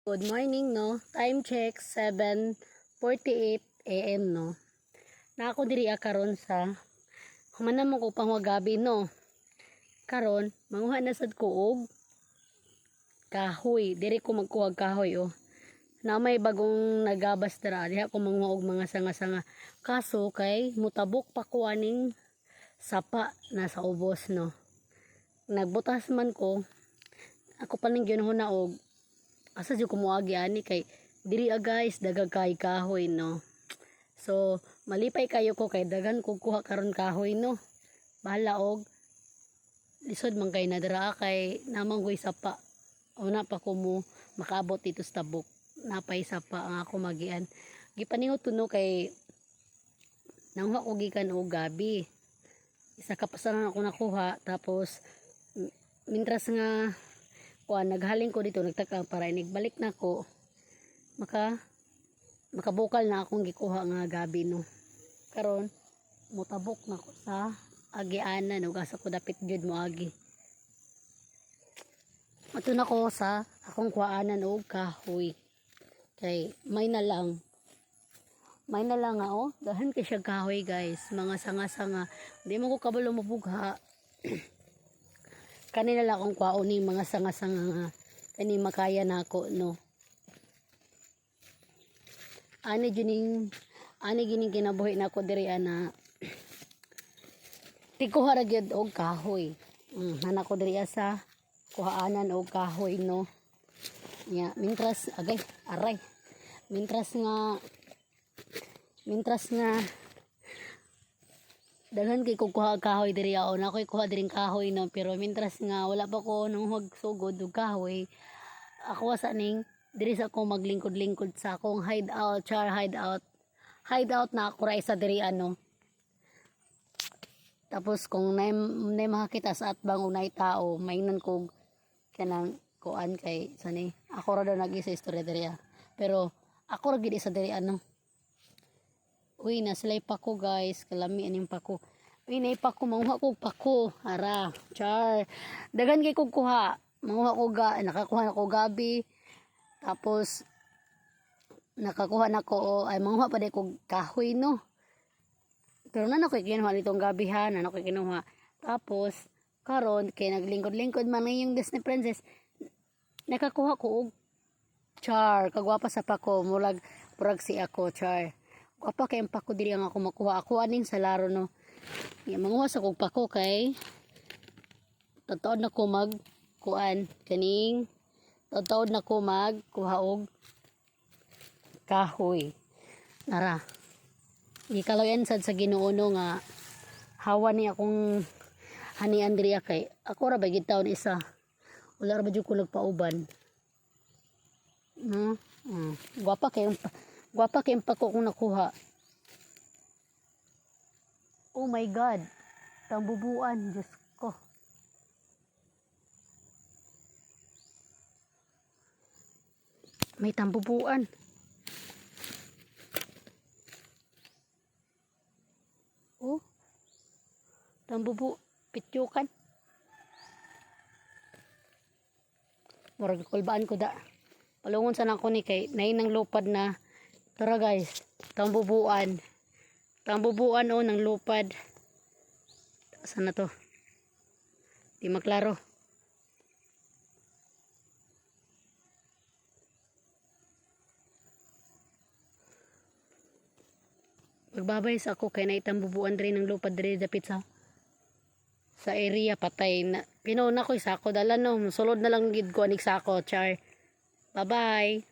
Good morning, no? Time check, 7:48 AM, no? Na ako diri karon sa humanan mo ko pang gabi, no? Karon, manguha na sad ko og kahoy. Diri ko magkuha og kahoy, oh. Na may bagong nagabas dira. Diha ko manguha og mga sanga-sanga. Kaso kay mutabok pa ko aning sapa na sa ubos, no? Nagbutas man ko. Ako pa ning ginhuna og asa jud ko moagi ani kay diri guys dagag kay kahoy, no. So malipay kayo ko kay daghan ko kuha karon kahoy, no. Bahala og lisod man kay nadara kay namang goy sapa. Una pa ko mo makaabot dito sa tabok. Napay sapa ang ako magian. Gipaningot tuno kay nanghuha ko gikan og gabi. Isa ka pasanan ako nakuha tapos mintras nga naghaling ko dito nagtaka para inigbalik na ko makabukal na akong gikuha nga gabi, no. Karon mutabok na ko sa agianan ug asa ko dapit jud mo agi. Ato na ko sa akong kuaanan og kahoy. Kay may na lang nga, oh. Dahan kay siya kahoy, guys. Mga sanga-sanga. Di mo ko kabalo mabugha. Kanina lang akong kwaon mga sanga-sanga nga. Kani makaya na ako, no. Ani gining kinabuhi na ako diri ana. Tikuha ra gyud og kahoy. Nana ko diri sa kuhaanan og kahoy, no. Ya, mintras aray. Mintras nga daghan kay ko kuha kahoy diri aon ako'y kuha diring kahoy, no, pero mintras nga wala pa ko nang hugsugod og kahoy ako sa ning diri sa ako maglingkod-lingkod sa akong hideout na ako ra isa diri ano. Tapos kung nay makakita sa atbang o nay tao maingon ko kanang kuan kay sani ako ra daw nag-isa istorya diri pero ako ra gid isa diri ano. Uy, naslay pa ko, guys. Kalami aning pako. Uy, nay pako. Manguha ko pako. Ara. Char. Dagan kay kong kuha. Manguha ko nakakuha na ko gabi. Tapos, nakakuha na ko, ay manguha pa din ko kahoy, no. Pero na ako kinuha nitong gabi, ha. Na ako kinuha. Tapos, karon kay naglingkod-lingkod man yung Disney Princess. Nakakuha ko og char. Kagwapa sa pako. Murag si ako, char. Apa kay pako diri ang ako makuha ako aning sa laro, no. Manguha sa kog pako kay tataod na ko mag kuan kaning tataod na ko mag kuha og kahoy. Nara. Gikalayan sad sa Ginoo, no, nga hawa ni akong hani Andrea kay ako ra ba gid taon isa. Wala ra ba jud ko nagpauban. No? Gwapa kay pako kung nakuha. Oh my God. Tambubuan. Diyos ko. May tambubuan. Oh. Pityukan. Murag kulbaan ko da. Palungon sana ako ni kay nainang lupad na. Tara, guys, tambubuan o ng lupad. Saan na to? Di maklaro. Magbabayas ako kay naitambubuan rin ng lupad rin dapit sa area patay na. Pinauna ko isako dala, no. Sulod na lang gid ko anik sako, char. Bye bye.